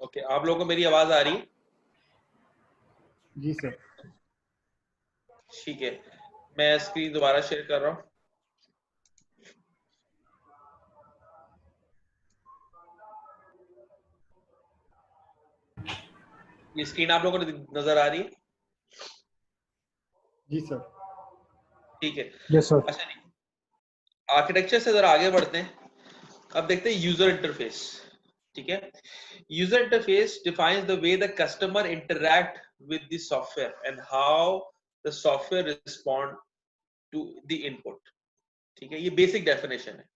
Okay, आप लोगों को मेरी आवाज आ रही है? जी सर। ठीक है, मैं स्क्रीन दोबारा शेयर कर रहा हूँ। ये स्क्रीन आप लोगों को नजर आ रही है? जी सर। ठीक है। Yes sir. अच्छा जी, आर्किटेक्चर से जरा आगे बढ़ते हैं। अब देखते हैं यूजर इंटरफेस। ठीक है, user interface defines the way the customer interact with the software and how the software respond to the input. ठीक है, ये बेसिक डेफिनेशन है।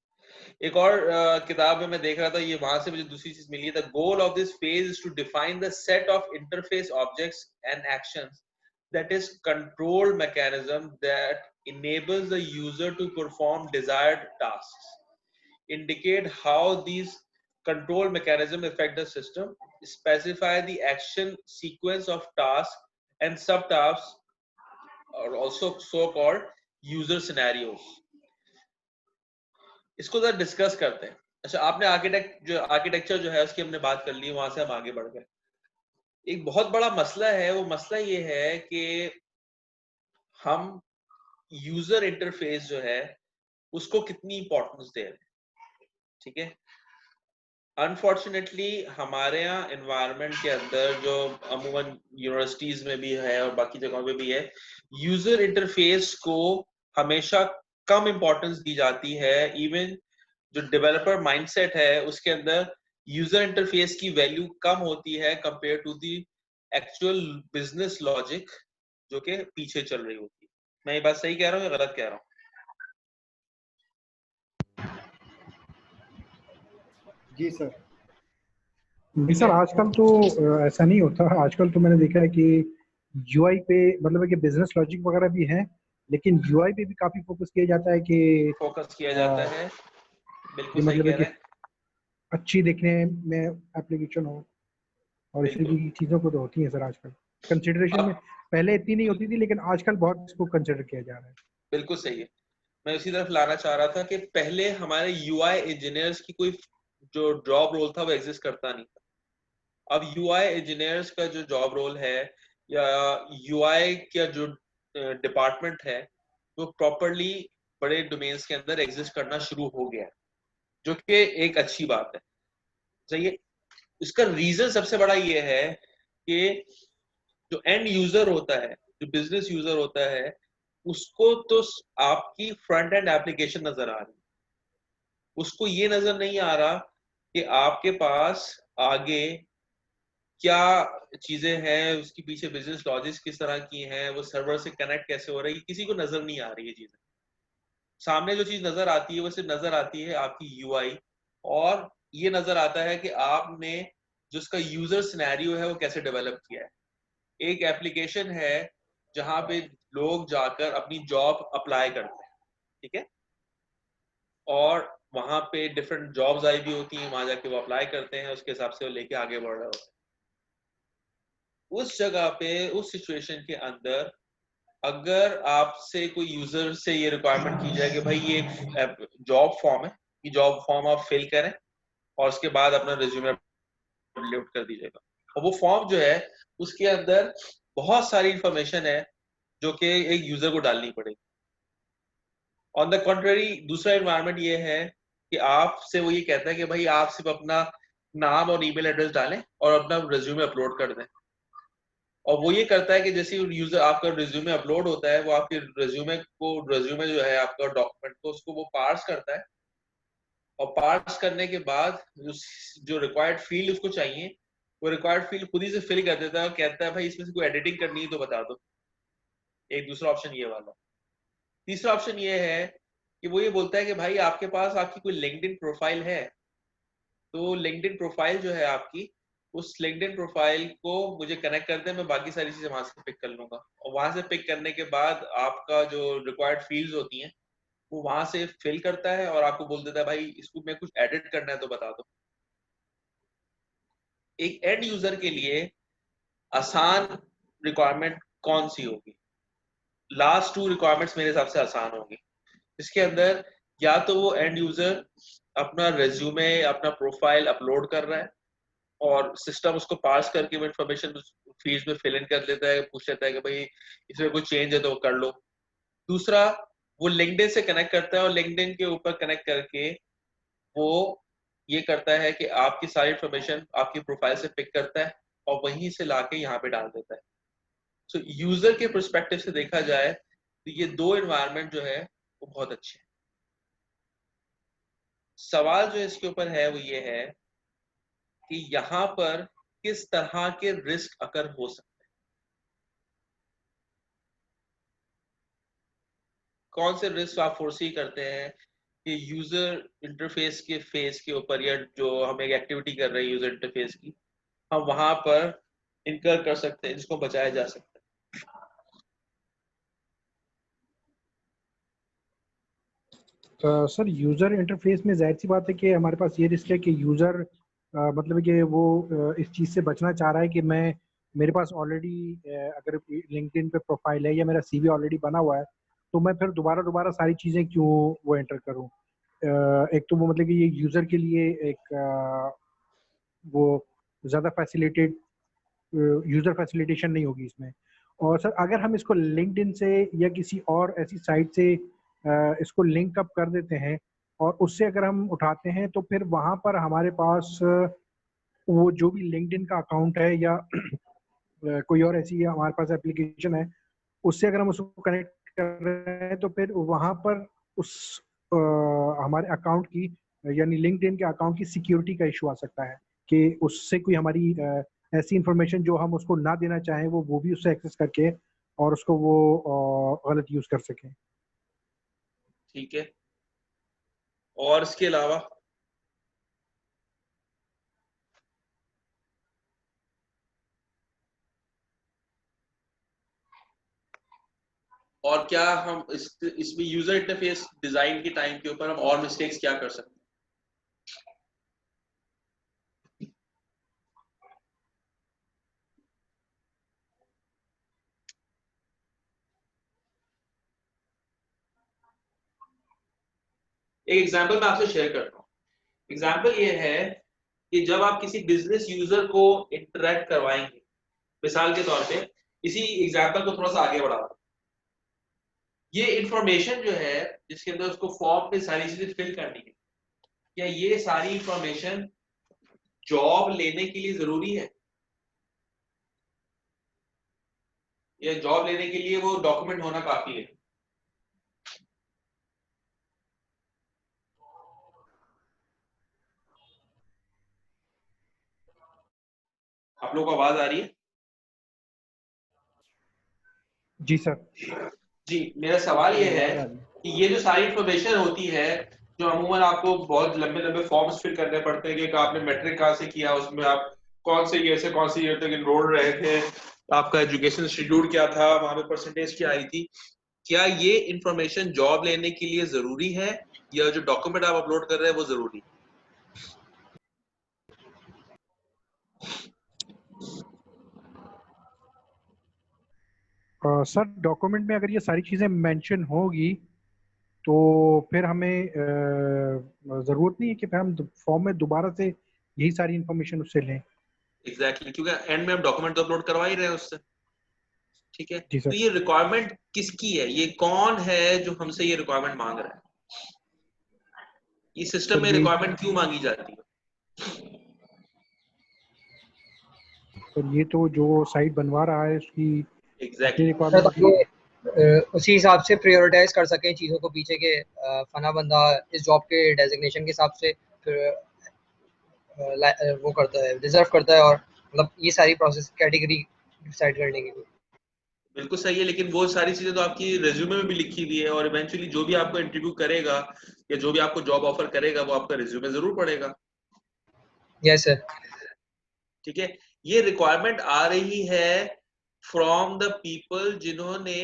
एक और किताब में मैं देख रहा था, ये वहां से मुझे दूसरी चीज मिली है। The goal of this phase is to define the set of interface objects and actions that is control mechanism that enables the user to perform desired tasks, indicate how these control mechanisms affect the system, specify the action sequence of tasks and subtasks, or also so called user scenarios. इसको जरा discuss करते हैं। अच्छा, आपने architecture जो है उसकी हमने बात कर ली, वहां से हम आगे बढ़ गए। एक बहुत बड़ा मसला है, वो मसला ये है कि हम यूजर इंटरफेस जो है उसको कितनी इंपॉर्टेंस दे रहे हैं। ठीक है, अनफॉर्चुनेटली हमारे यहाँ एनवायरनमेंट के अंदर, जो अमूमन यूनिवर्सिटीज में भी है और बाकी जगहों पे भी है, यूजर इंटरफेस को हमेशा कम इंपॉर्टेंस दी जाती है। इवन जो डेवलपर माइंडसेट है उसके अंदर यूजर इंटरफेस की वैल्यू कम होती है compare to the actual business logic जो कि पीछे चल रही होती है। मैं ये बात सही कह रहा हूँ या गलत कह रहा हूँ? जी सर। जी सर, आजकल तो ऐसा नहीं होता। आजकल तो मैंने देखा है कि यूआई पे मतलब है कि बिजनेस लॉजिक वगैरह भी है, लेकिन यूआई पे भी काफी फोकस किया जाता है कि फोकस किया जाता अ, है, बिल्कुल कि सही मतलब है कह कि रहे हैं। अच्छी दिखने में एप्लीकेशन हो, और इसी बिल्कुल। की चीज़ों को तो होती है सर आजकल कंसिडरेशन में। अब पहले इतनी नहीं होती थी, लेकिन आजकल बहुत इसको कंसिडर किया जा रहा है। बिल्कुल सही है, मैं उसी तरफ लाना चाह रहा था कि पहले हमारे यूआई इंजीनियर्स की कोई जो जॉब रोल था वो एग्जिस्ट करता नहीं था। अब यूआई इंजीनियर्स का जो जॉब रोल है या यूआई का जो डिपार्टमेंट है वो प्रॉपरली बड़े डोमेन्स के अंदर एग्जिस्ट करना शुरू हो गया है, जो कि एक अच्छी बात है। सही है। इसका रीजन सबसे बड़ा ये है कि जो एंड यूजर होता है, जो बिजनेस यूजर होता है, उसको तो आपकी फ्रंट एंड एप्लीकेशन नजर आ रही है, उसको ये नजर नहीं आ रहा कि आपके पास आगे क्या चीजें हैं, उसके पीछे बिजनेस लॉजिक्स किस तरह की हैं, वो सर्वर से कनेक्ट कैसे हो रही है, किसी को नजर नहीं आ रही है चीजें। सामने जो चीज नजर आती है वो सिर्फ नजर आती है आपकी यूआई, और ये नजर आता है कि आपने जो उसका यूजर सिनेरियो है वो कैसे डेवलप किया है। एक एप्लीकेशन है जहां पे लोग जाकर अपनी जॉब अप्लाई करते हैं। ठीक है, और वहां पे डिफरेंट जॉब्स आई भी होती हैं, वहां जाके वो अप्लाई करते हैं, उसके हिसाब से वो लेके आगे बढ़ रहे होते हैं। उस जगह पे, उस सिचुएशन के अंदर, अगर आपसे कोई यूजर से ये रिक्वायरमेंट की जाए कि भाई ये जॉब फॉर्म है, ये जॉब फॉर्म आप फिल करें और उसके बाद अपना रिज्यूमे अपलोड कर दीजिएगा, और वो फॉर्म जो है उसके अंदर बहुत सारी इंफॉर्मेशन है जो कि एक यूजर को डालनी पड़ेगी। ऑन द कॉन्ट्ररी दूसरा एनवायरनमेंट ये है कि आपसे वो ये कहता है कि भाई आप सिर्फ अपना नाम और ईमेल एड्रेस डालें और अपना रिज्यूमे अपलोड कर दें। और वो ये करता है कि जैसे यूजर आपका रिज्यूमे अपलोड होता है, वो आपके रिज्यूमे जो है आपका डॉक्यूमेंट को, उसको वो पार्स करता है, और पार्स करने के बाद जो रिक्वायर्ड फील्ड उसको चाहिए वो रिक्वायर्ड फील्ड खुद ही से फिल कर देता है, और कहता है भाई इसमें से कोई एडिटिंग करनी है तो बता दो। एक दूसरा ऑप्शन ये वाला। तीसरा ऑप्शन ये है कि वो ये बोलता है कि भाई आपके पास आपकी कोई लिंक्डइन प्रोफाइल है, तो लिंक्डइन प्रोफाइल जो है आपकी, उस लिंक्डइन प्रोफाइल को मुझे कनेक्ट कर दे, मैं बाकी सारी चीजें वहां से पिक कर लूंगा, और वहां से पिक करने के बाद आपका जो रिक्वायर्ड फील्ड्स होती हैं वो वहां से फिल करता है और आपको बोल देता है भाई इसको मैं कुछ एडिट करना है तो बता दो। एक एंड यूजर के लिए आसान रिक्वायरमेंट कौन सी होगी? लास्ट टू रिक्वायरमेंट्स मेरे हिसाब से आसान होगी। इसके अंदर या तो वो एंड यूजर अपना रेज्यूमे, अपना प्रोफाइल अपलोड कर रहा है, और सिस्टम उसको पास करके वो इन्फॉर्मेशन फील्ड में फिल इन कर देता है, पूछ लेता है कि भाई इसमें कोई चेंज है तो वो कर लो। दूसरा, वो लिंक्डइन से कनेक्ट करता है और लिंक्डइन के ऊपर कनेक्ट करके वो ये करता है कि आपकी सारी इन्फॉर्मेशन आपकी प्रोफाइल से पिक करता है और वहीं से लाके यहाँ पे डाल देता है। सो यूजर के पर्सपेक्टिव से देखा जाए तो ये दो एनवायरनमेंट जो है वो बहुत अच्छे हैं। सवाल जो इसके ऊपर है वो ये है कि यहाँ पर किस तरह के रिस्क अकर हो सकते हैं, कौन से रिस्क आप फोर्सी करते हैं कि यूजर इंटरफेस के फेस के ऊपर, या जो हम एक एक्टिविटी कर रहे हैं यूजर इंटरफेस की, हम वहां पर इनकर कर सकते हैं जिसको बचाया जा सकता है। सर यूजर इंटरफेस में जाहिर सी बात है कि हमारे पास ये रिस्क है कि यूजर मतलब कि वो इस चीज़ से बचना चाह रहा है कि मैं, मेरे पास ऑलरेडी अगर लिंक्डइन पे प्रोफाइल है या मेरा सीवी ऑलरेडी बना हुआ है, तो मैं फिर दोबारा दोबारा सारी चीज़ें क्यों वो एंटर करूं। एक तो वो मतलब कि ये यूज़र के लिए एक वो ज़्यादा फैसिलिटेड यूज़र फैसिलिटेशन नहीं होगी इसमें। और सर अगर हम इसको लिंक्डइन से या किसी और ऐसी साइट से इसको लिंक अप कर देते हैं और उससे अगर हम उठाते हैं, तो फिर वहाँ पर हमारे पास वो जो भी लिंक्डइन का अकाउंट है या कोई और ऐसी हमारे पास एप्लीकेशन है, उससे अगर हम उसको कनेक्ट कर रहे हैं, तो फिर वहाँ पर उस हमारे अकाउंट की यानी लिंक्डइन के अकाउंट की सिक्योरिटी का इशू आ सकता है कि उससे कोई हमारी ऐसी इंफॉर्मेशन जो हम उसको ना देना चाहें वो भी उससे एक्सेस करके और उसको वो गलत यूज कर सके। ठीक है, और इसके अलावा और क्या हम इसमें यूजर इंटरफेस डिजाइन के टाइम के ऊपर हम और मिस्टेक्स क्या कर सकते हैं? एक एग्जांपल मैं आपसे शेयर करता हूँ। एग्जांपल ये है कि जब आप किसी बिजनेस यूजर को इंटरेक्ट करवाएंगे, मिसाल के तौर पे इसी एग्जांपल को थोड़ा सा आगे बढ़ा, ये इंफॉर्मेशन जो है जिसके अंदर उसको फॉर्म पे सारी चीजें फिल करनी है, क्या ये सारी इंफॉर्मेशन जॉब लेने के लिए जरूरी है, या जॉब लेने के लिए वो डॉक्यूमेंट होना काफी है? आप लोगों को आवाज आ रही है? जी सर। जी, मेरा सवाल ये है कि ये जो सारी इंफॉर्मेशन होती है, जो अमूमन आपको बहुत लंबे लंबे फॉर्म्स फिल करने पड़ते हैं कि आपने मैट्रिक कहाँ से किया, उसमें आप कौन से ईयर से कौन से ईयर तक इनरोल रहे थे, आपका एजुकेशन इंस्टीट्यूट क्या था, वहां पे परसेंटेज क्या आई थी, क्या ये इंफॉर्मेशन जॉब लेने के लिए जरूरी है, या जो डॉक्यूमेंट आप अपलोड कर रहे हैं वो जरूरी है? सर डॉक्यूमेंट में अगर ये सारी चीज़ें मेंशन होगी तो फिर हमें ज़रूरत नहीं है कि फिर हम फॉर्म में दोबारा से यही सारी इंफॉर्मेशन उससे लें। एग्जैक्टली, क्योंकि एंड में हम डॉक्यूमेंट तो अपलोड करवा ही रहे हैं उससे। ठीक है, जी तो सर। ये रिक्वायरमेंट किसकी है, ये कौन है जो हमसे ये रिक्वायरमेंट मांग रहा है, ये सिस्टम सर में ये रिक्वायरमेंट क्यों मांगी जाती है? सर ये तो जो साइट बनवा रहा है उसकी अपनी एग्जैक्टली सर रिक्वायरमेंट ताकि होगी। उसी हिसाब से प्रायोरिटाइज कर सकें चीज़ों को, पीछे के फना बंदा इस जॉब के डेजिग्नेशन के हिसाब से फिर वो करता है, रिजर्व करता है, और मतलब ये सारी प्रोसेस कैटेगरी डिसाइड करने की। बिल्कुल सही है, लेकिन वो सारी चीजें तो आपकी रिज्यूमे में भी लिखी हुई है, और इवेंचुअली जो भी आपको इंटरव्यू करेगा या जो भी आपको जॉब ऑफर करेगा वो आपका रिज्यूमे जरूर पढ़ेगा। Yes sir. ठीक है, ये रिक्वायरमेंट आ रही है फ्रॉम द पीपल जिन्होंने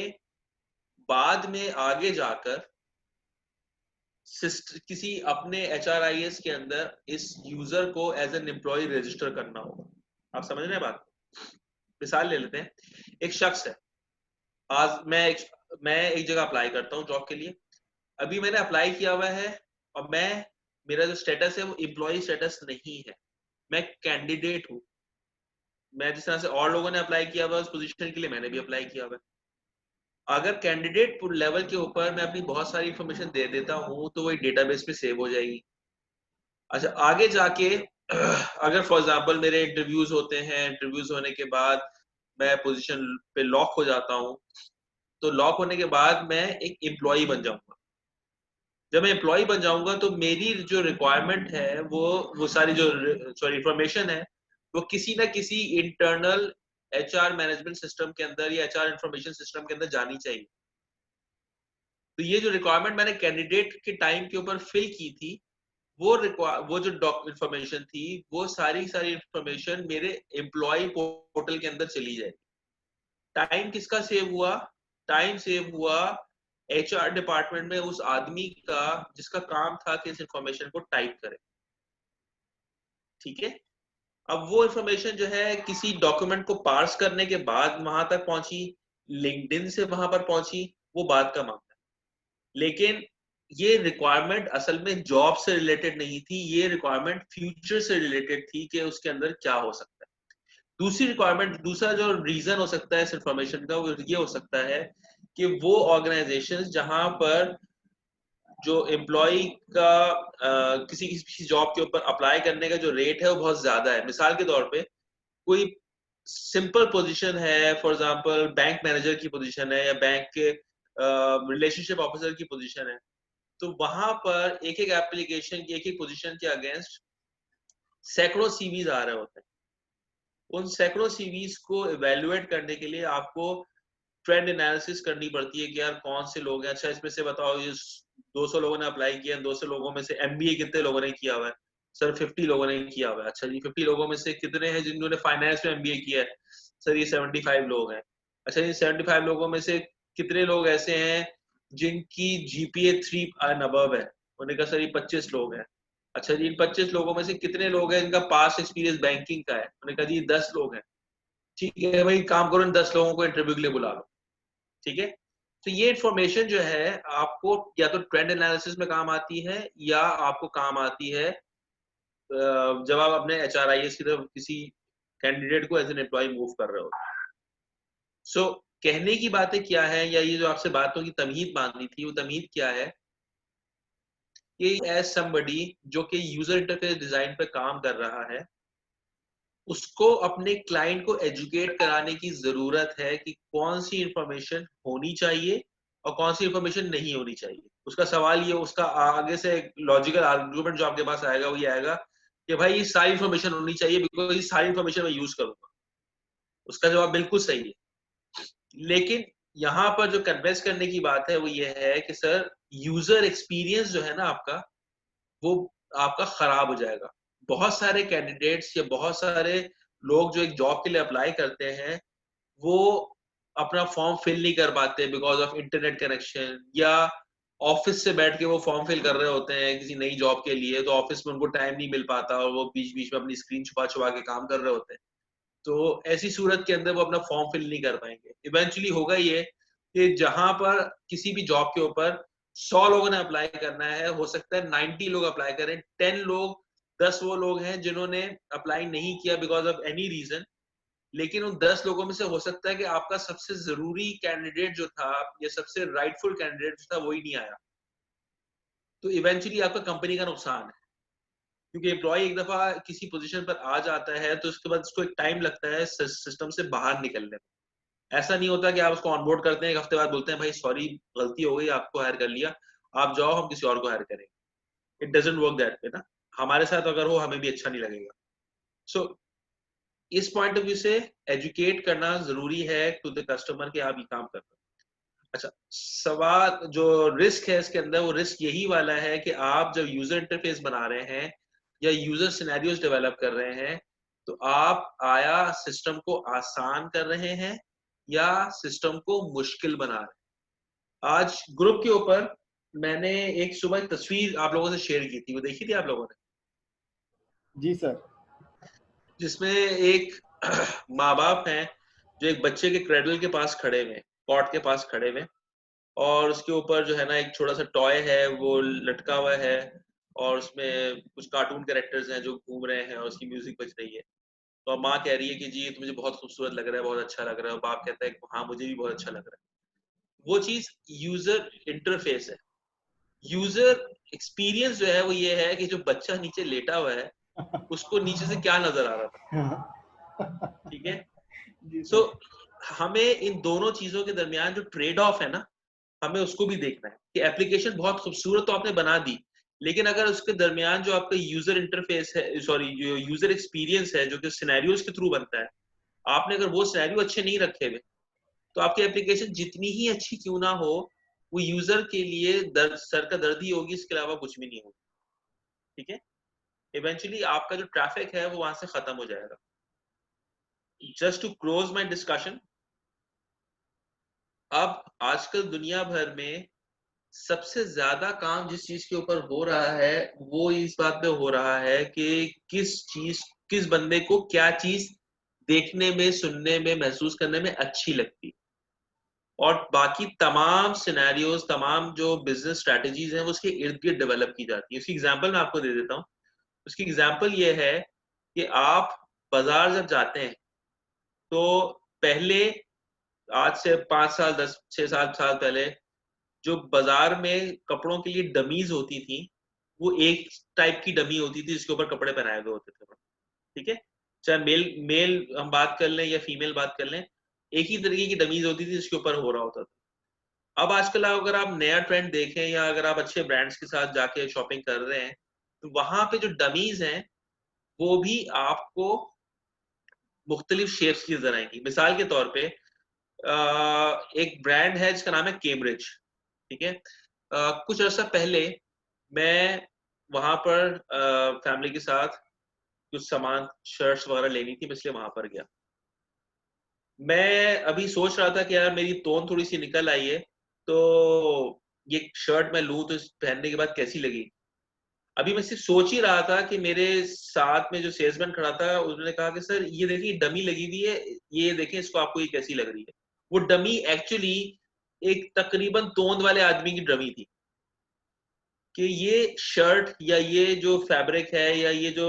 बाद में आगे जाकर किसी अपने HRIS के अंदर इस यूजर को एज एन एम्प्लॉय रजिस्टर करना होगा। आप समझ रहे हैं बात? मिसाल ले लेते हैं, एक शख्स है, आज मैं एक जगह अप्लाई करता हूँ जॉब के लिए, अभी मैंने अप्लाई किया हुआ है और मेरा जो स्टेटस है वो एम्प्लॉय स्टेटस नहीं है, मैं कैंडिडेट हूँ। मैं जिस तरह से और लोगों ने अप्लाई किया हुआ उस पोजीशन के लिए मैंने भी अप्लाई किया हुआ है। अगर कैंडिडेट लेवल के ऊपर मैं अपनी बहुत सारी इंफॉर्मेशन दे देता हूँ तो वही डेटाबेस पे सेव हो जाएगी। अच्छा, आगे जाके अगर फॉर एग्जांपल मेरे इंटरव्यूज होते हैं, इंटरव्यूज होने के बाद मैं पोजीशन पे लॉक हो जाता हूँ, तो लॉक होने के बाद मैं एक एम्प्लॉय बन जाऊंगा। जब मैं एम्प्लॉय बन जाऊंगा तो मेरी जो रिक्वायरमेंट है वो सारी जो इंफॉर्मेशन है वो किसी ना किसी इंटरनल एचआर मैनेजमेंट सिस्टम के अंदर या एचआर इंफॉर्मेशन सिस्टम के अंदर जानी चाहिए। तो ये जो रिक्वायरमेंट मैंने कैंडिडेट के टाइम के ऊपर फिल की थी, वो जो इंफॉर्मेशन थी वो सारी इंफॉर्मेशन मेरे एम्प्लॉय पोर्टल के अंदर चली जाएगी। टाइम किसका सेव हुआ? टाइम सेव हुआ एचआर डिपार्टमेंट में उस आदमी का जिसका काम था कि इस इंफॉर्मेशन को टाइप करे। ठीक है, अब वो इंफॉर्मेशन जो है किसी डॉक्यूमेंट को पार्स करने के बाद वहां तक पहुंची, लिंक्डइन से वहां पर पहुंची, वो बात का मामला है। लेकिन ये रिक्वायरमेंट असल में जॉब से रिलेटेड नहीं थी, ये रिक्वायरमेंट फ्यूचर से रिलेटेड थी कि उसके अंदर क्या हो सकता है। दूसरी रिक्वायरमेंट, दूसरा जो रीजन हो सकता है इस इंफॉर्मेशन का वो ये हो सकता है कि वो ऑर्गेनाइजेशंस जहां पर जो एम्प्लॉय का किसी जॉब के ऊपर अप्लाई करने का जो रेट है वो बहुत ज्यादा है। मिसाल के तौर पे कोई सिंपल पोजीशन है, फॉर एग्जांपल बैंक मैनेजर की पोजीशन है या बैंक के रिलेशनशिप ऑफिसर की पोजीशन है, तो वहां पर एक एक एप्लीकेशन की एक एक पोजीशन के अगेंस्ट सैकड़ों सीवीज आ रहे होते हैं। उन सैकड़ों सीवीज को इवेल्युएट करने के लिए आपको ट्रेंड एनालिसिस करनी पड़ती है कि यार कौन से लोग हैं। अच्छा, इसमें से बताओ ये 200 लोगों ने अप्लाई किया, 200 लोगों में से एमबीए कितने लोगों ने किया हुआ है? सर 50 लोगों ने किया हुआ है। अच्छा जी, 50 लोगों में से कितने हैं जिन्होंने फाइनेंस में एमबीए किया है? सर ये 75 लोग हैं। अच्छा जी, 75 लोगों में से कितने लोग ऐसे हैं जिनकी जीपीए 3 एंड अबव है? उन्होंने कहा सर ये 25 लोग हैं। अच्छा जी, इन 25 लोगों में से कितने लोग हैं जिनका पास्ट एक्सपीरियंस बैंकिंग का है? उन्होंने कहा जी 10 लोग हैं। ठीक है भाई, काम करो, इन 10 लोगों को इंटरव्यू के लिए बुला लो। ठीक है, तो ये इंफॉर्मेशन जो है आपको या तो ट्रेंड एनालिसिस में काम आती है या आपको काम आती है जब आप अपने एचआरआईएस की तरफ किसी कैंडिडेट को एज एन एम्प्लॉय मूव कर रहे हो। सो कहने की बातें क्या है, या ये जो आपसे बातों की तमहीद बांधनी थी वो तमहीद क्या है कि एज समबडी जो कि यूजर इंटरफेस डिजाइन पे काम कर रहा है, उसको अपने क्लाइंट को एजुकेट कराने की जरूरत है कि कौन सी इंफॉर्मेशन होनी चाहिए और कौन सी इंफॉर्मेशन नहीं होनी चाहिए। उसका सवाल ये, उसका आगे से लॉजिकल आर्गुमेंट जो आपके पास आएगा वो ये आएगा कि भाई ये सारी इंफॉर्मेशन होनी चाहिए बिकॉज ये सारी इंफॉर्मेशन मैं यूज करूंगा। उसका जवाब बिल्कुल सही है, लेकिन यहाँ पर जो कन्वेंस करने की बात है वो ये है कि सर यूजर एक्सपीरियंस जो है ना आपका, वो आपका खराब हो जाएगा। बहुत सारे कैंडिडेट्स या बहुत सारे लोग जो एक जॉब के लिए अप्लाई करते हैं वो अपना फॉर्म फिल नहीं कर पाते बिकॉज ऑफ इंटरनेट कनेक्शन, या ऑफिस से बैठ के वो फॉर्म फिल कर रहे होते हैं किसी नई जॉब के लिए, तो ऑफिस में उनको टाइम नहीं मिल पाता और वो बीच बीच में अपनी स्क्रीन छुपा छुपा के काम कर रहे होते हैं। तो ऐसी सूरत के अंदर वो अपना फॉर्म फिल नहीं कर पाएंगे। इवेंचुअली होगा ये कि जहां पर किसी भी जॉब के ऊपर 100 लोगों ने अप्लाई करना है, हो सकता है 90 लोग अप्लाई करें, 10 वो लोग हैं जिन्होंने अप्लाई नहीं किया बिकॉज ऑफ एनी रीजन। लेकिन उन 10 लोगों में से हो सकता है कि आपका सबसे जरूरी कैंडिडेट जो था या सबसे राइटफुल कैंडिडेट जो था वही नहीं आया। तो इवेंचुअली आपका कंपनी का नुकसान है, क्योंकि एम्प्लॉय एक दफा किसी पोजीशन पर आ जाता है तो उसके बाद उसको एक टाइम लगता है सिस्टम से बाहर निकलने में। ऐसा नहीं होता कि आप उसको ऑनबोर्ड करते हैं, एक हफ्ते बाद बोलते हैं भाई सॉरी गलती हो गई, आपको हायर कर लिया, आप जाओ, हम किसी और को हायर करेंगे। It doesn't work that way ना। हमारे साथ अगर हो हमें भी अच्छा नहीं लगेगा। सो इस पॉइंट ऑफ व्यू से एजुकेट करना जरूरी है टू द कस्टमर कि आप ये काम कर रहे हो। अच्छा, सवाल जो रिस्क है इसके अंदर, वो रिस्क यही वाला है कि आप जब यूजर इंटरफेस बना रहे हैं या यूजर सिनेरियोज डेवलप कर रहे हैं, तो आप आया सिस्टम को आसान कर रहे हैं या सिस्टम को मुश्किल बना रहे हैं। आज ग्रुप के ऊपर मैंने एक सुबह तस्वीर आप लोगों से शेयर की थी, वो देखी थी आप लोगों ने? जी सर। जिसमें एक माँ बाप हैं जो एक बच्चे के क्रेडल के पास खड़े हुए, कॉट के पास खड़े हुए, और उसके ऊपर जो है ना एक छोटा सा टॉय है वो लटका हुआ है, और उसमें कुछ कार्टून कैरेक्टर्स हैं जो घूम रहे हैं और उसकी म्यूजिक बज रही है, तो माँ कह रही है कि जी ये तो मुझे बहुत खूबसूरत लग रहा है, बहुत अच्छा लग रहा है, और बाप कहता है हाँ मुझे भी बहुत अच्छा लग रहा है। वो चीज यूजर इंटरफेस है। यूजर एक्सपीरियंस जो है वो ये है कि जो बच्चा नीचे लेटा हुआ है उसको नीचे से क्या नजर आ रहा था, ठीक है। सो हमें इन दोनों चीजों के दरमियान जो ट्रेड ऑफ है ना, हमें उसको भी देखना है कि एप्लीकेशन बहुत खूबसूरत तो आपने बना दी, लेकिन अगर उसके दरमियान जो आपका यूजर इंटरफेस है, सॉरी जो यूजर एक्सपीरियंस है जो कि सिनेरियोज के थ्रू बनता है, आपने अगर वो सिनेरियो अच्छे नहीं रखे हुए, तो आपकी एप्लीकेशन जितनी ही अच्छी क्यों ना हो, वो यूजर के लिए दर्द, सर का दर्द ही होगी, इसके अलावा कुछ भी नहीं होगा, ठीक है। इवेंचुअली आपका जो ट्रैफिक है वो वहां से खत्म हो जाएगा। Just to close my discussion, अब आजकल दुनिया भर में सबसे ज्यादा काम जिस चीज के ऊपर हो रहा है वो इस बात पे हो रहा है कि किस बंदे को क्या चीज देखने में, सुनने में, महसूस करने में अच्छी लगती, और बाकी तमाम सिनेरियोज, तमाम जो बिजनेस स्ट्रेटजीज हैं वो उसके इर्द गिर्द डेवलप की जाती है। उसकी एग्जांपल मैं आपको दे देता हूँ। उसकी एग्जांपल ये है कि आप बाजार जब जाते हैं तो पहले, आज से 5 साल, 10, 6, 7 साल पहले, जो बाजार में कपड़ों के लिए डमीज होती थी वो एक टाइप की डमी होती थी जिसके ऊपर कपड़े पहनाए हुए होते थे, ठीक है। चाहे मेल मेल हम बात कर लें या फीमेल बात कर लें, एक ही तरीके की डमीज होती थी जिसके ऊपर हो रहा होता था। अब आजकल अगर आप नया ट्रेंड देखें या अगर आप अच्छे ब्रांड्स के साथ जाके शॉपिंग कर रहे हैं, तो वहां पे जो डमीज हैं वो भी आपको मुख्तलिफ शेप्स की नजर आएंगी। मिसाल के तौर पे एक ब्रांड है जिसका नाम है कैम्ब्रिज, ठीक है। कुछ अर्सा पहले मैं वहां पर फैमिली के साथ कुछ सामान, शर्ट्स वगैरह लेनी थी, मैं इसलिए वहां पर गया। मैं अभी सोच रहा था कि यार मेरी तोन थोड़ी सी निकल आई है, तो ये शर्ट मैं लूं तो इस पहनने के बाद कैसी लगी। अभी मैं सिर्फ सोच ही रहा था कि मेरे साथ में जो सेल्समैन खड़ा था उन्होंने कहा कि सर ये देखिए डमी लगी हुई है, ये देखें इसको, आपको ये कैसी लग रही है। वो डमी एक्चुअली एक तकरीबन तोंद वाले आदमी की डमी थी, कि ये शर्ट या ये जो फैब्रिक है या ये जो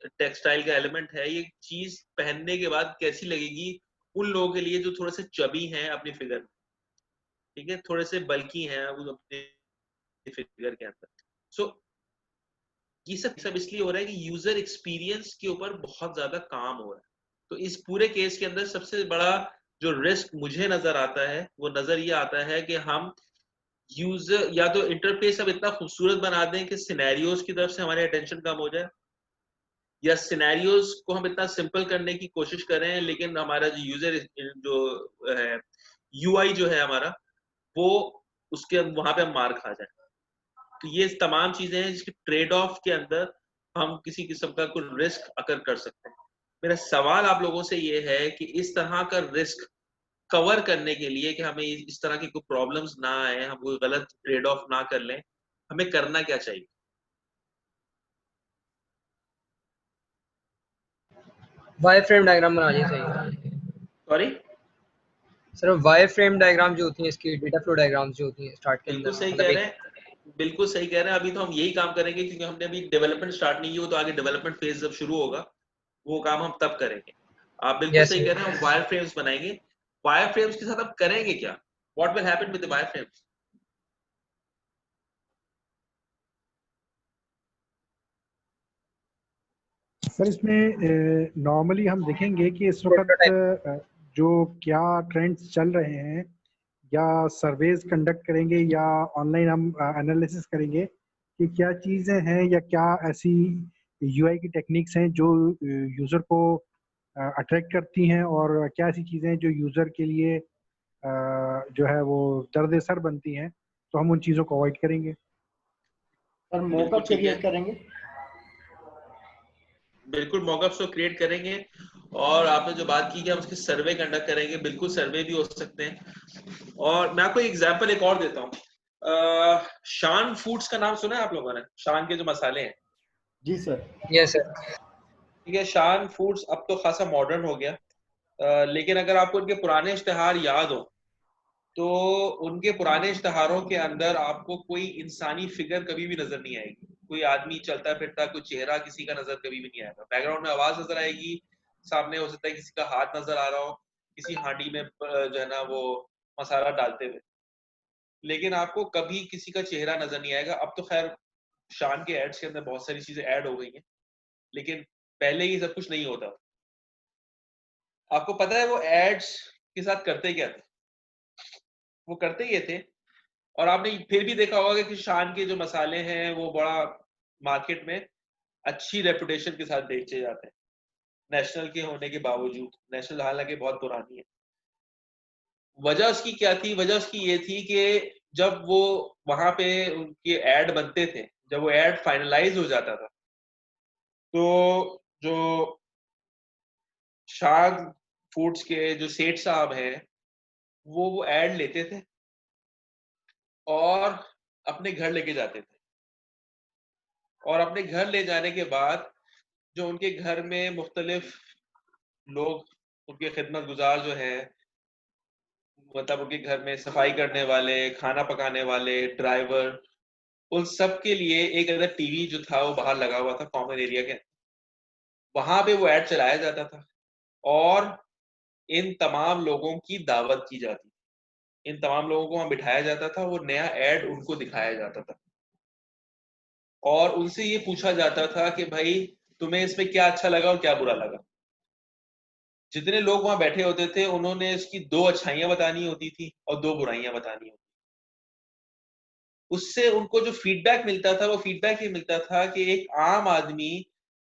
टेक्सटाइल का एलिमेंट है, ये चीज पहनने के बाद कैसी लगेगी उन लोगों के लिए जो थोड़े से चबी हैं अपनी फिगर, ठीक है, थोड़े से बल्की हैं अपने फिगर के अंदर। सो ये सब इसलिए हो रहा है कि यूजर एक्सपीरियंस के ऊपर बहुत ज्यादा काम हो रहा है। तो इस पूरे केस के अंदर सबसे बड़ा जो रिस्क मुझे नजर आता है वो नजर ये आता है कि हम यूजर या तो इंटरफेस अब इतना खूबसूरत बना दें कि सिनेरियोज की तरफ से हमारी अटेंशन कम हो जाए, या सिनेरियोज को हम इतना सिंपल करने की कोशिश करें लेकिन हमारा जो यूजर जो है, यूआई जो है हमारा, वो उसके वहां पे हम मार खा जाए। तो ये तमाम चीजें हैं जिसके ट्रेड ऑफ के अंदर हम किसी किस्म का कोई रिस्क अकर कर सकते हैं। मेरा सवाल आप लोगों से ये है कि इस तरह का रिस्क कवर करने के लिए कि हमें इस तरह की कोई प्रॉब्लम्स ना आए, हम कोई गलत ट्रेड ऑफ ना कर लें, हमें करना क्या चाहिए? वाई फ्रेम डायग्राम बनानी चाहिए sorry, sir. Why frame diagram जो होती है, इसकी डेटा फ्लो डायग्राम्स जो होती हैं स्टार्ट के बिल्कुल अंदर, सही कह मतलब रहे एक हैं, बिल्कुल सही कह रहे हैं। अभी तो हम यही काम करेंगे क्योंकि हमने अभी डेवलपमेंट स्टार्ट नहीं की, वो तो आगे डेवलपमेंट फेज जब शुरू होगा वो काम हम तब करेंगे। आप बिल्कुल यस सही कह सर। रहे हैं, हम वायर फ्रेम्स बनाएंगे। वायर फ्रेम्स के साथ आप करेंगे क्या? What will happen with the wire frames? Sir इसमें नॉर्मली हम देखेंगे कि इस वक्त प्रोटोटाइप। जो क्या ट्रेंड्स चल रहे हैं, या सर्वेज कंडक्ट करेंगे या ऑनलाइन हम एनालिसिस करेंगे कि क्या चीज़ें हैं या क्या ऐसी यूआई की टेक्निक्स हैं जो यूज़र को अट्रैक्ट करती हैं, और क्या ऐसी चीज़ें हैं जो यूज़र के लिए जो है वो दर्द सर बनती हैं, तो हम उन चीज़ों को अवॉइड करेंगे। और बिल्कुल मॉकअप ठीक है, क्रिएट करेंगे। बिल्कुल मॉकअप्स को क्रिएट करेंगे। और आपने जो बात की कि हम उसकी सर्वे कंडक्ट करेंगे, बिल्कुल सर्वे भी हो सकते हैं। और मैं आपको एग्जांपल एक और देता हूँ। शान फूड्स का नाम सुना है आप लोगों ने? शान के जो मसाले हैं, जी सर। Yes sir. ठीक है, शान फूड्स अब तो खासा मॉडर्न हो गया। लेकिन अगर आपको उनके पुराने इश्तेहार याद हो तो उनके पुराने इश्तेहारों के अंदर आपको कोई इंसानी फिगर कभी भी नजर नहीं आएगी। कोई आदमी चलता फिरता, कोई चेहरा किसी का नजर कभी भी नहीं आएगा। बैकग्राउंड में आवाज नजर आएगी, सामने हो सकता है किसी का हाथ नजर आ रहा हो, किसी हांडी में जो है ना वो मसाला डालते हुए, लेकिन आपको कभी किसी का चेहरा नजर नहीं आएगा। अब तो खैर शान के एड्स के अंदर बहुत सारी चीजें ऐड हो गई हैं, लेकिन पहले ये सब कुछ नहीं होता। आपको पता है वो एड्स के साथ करते क्या थे? वो करते ये थे, और आपने फिर भी देखा होगा कि शान के जो मसाले हैं वो बड़ा मार्केट में अच्छी रेपुटेशन के साथ बेचे जाते हैं, नेशनल के होने के बावजूद। नेशनल हालांकि बहुत पुरानी है। वजह उसकी क्या थी? वजह उसकी ये थी कि जब वो वहां पे उनके ऐड बनते थे, जब वो ऐड फाइनलाइज हो जाता था, तो जो शान फूड्स के जो सेठ साहब हैं वो ऐड लेते थे और अपने घर लेके जाते थे, और अपने घर ले जाने के बाद जो उनके घर में मुख्तलिफ लोग, उनके खिदमत गुजार जो है, मतलब उनके घर में सफाई करने वाले, खाना पकाने वाले, ड्राइवर, उन सब के लिए एक अदर टीवी जो था वो बाहर लगा हुआ था कॉमन एरिया के, वहां पे वो ऐड चलाया जाता था और इन तमाम लोगों की दावत की जाती, इन तमाम लोगों को वहां बिठाया जाता था, वो नया ऐड उनको दिखाया जाता था और उनसे ये पूछा जाता था कि भाई तुम्हें इसमें क्या अच्छा लगा और क्या बुरा लगा। जितने लोग वहां बैठे होते थे उन्होंने इसकी 2 अच्छाइयां बतानी होती थी और 2 बुराइयां बतानी होती। उससे उनको जो फीडबैक मिलता था वो फीडबैक ये मिलता था कि एक आम आदमी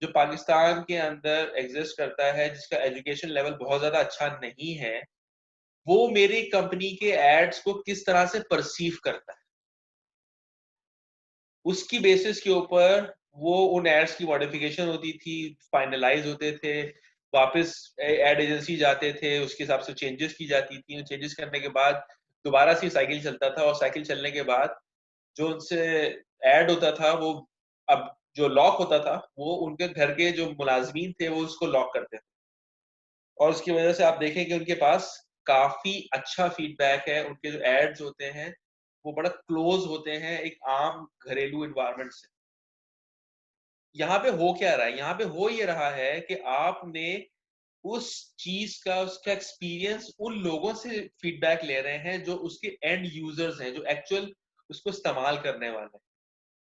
जो पाकिस्तान के अंदर एग्जिस्ट करता है, जिसका एजुकेशन लेवल बहुत ज्यादा अच्छा नहीं है, वो मेरी कंपनी के एड्स को किस तरह से परसीव करता है, उसकी बेसिस के ऊपर वो उन एड्स की मॉडिफिकेशन होती थी, फाइनलाइज होते थे, वापस एड एजेंसी जाते थे, उसके हिसाब से चेंजेस की जाती थी। चेंजेस करने के बाद दोबारा से साइकिल चलता था और साइकिल चलने के बाद जो उनसे ऐड होता था वो, अब जो लॉक होता था वो उनके घर के जो मुलाजमीन थे वो उसको लॉक करते थे, और उसकी वजह से आप देखें कि उनके पास काफी अच्छा फीडबैक है। उनके जो एड्स होते हैं वो बड़ा क्लोज होते हैं एक आम घरेलू इन्वायरमेंट से। यहाँ पे हो क्या रहा है? यहाँ पे हो ये रहा है कि आपने उस चीज का, उसका एक्सपीरियंस उन लोगों से फीडबैक ले रहे हैं जो उसके एंड यूजर्स हैं, जो एक्चुअल उसको इस्तेमाल करने वाले हैं।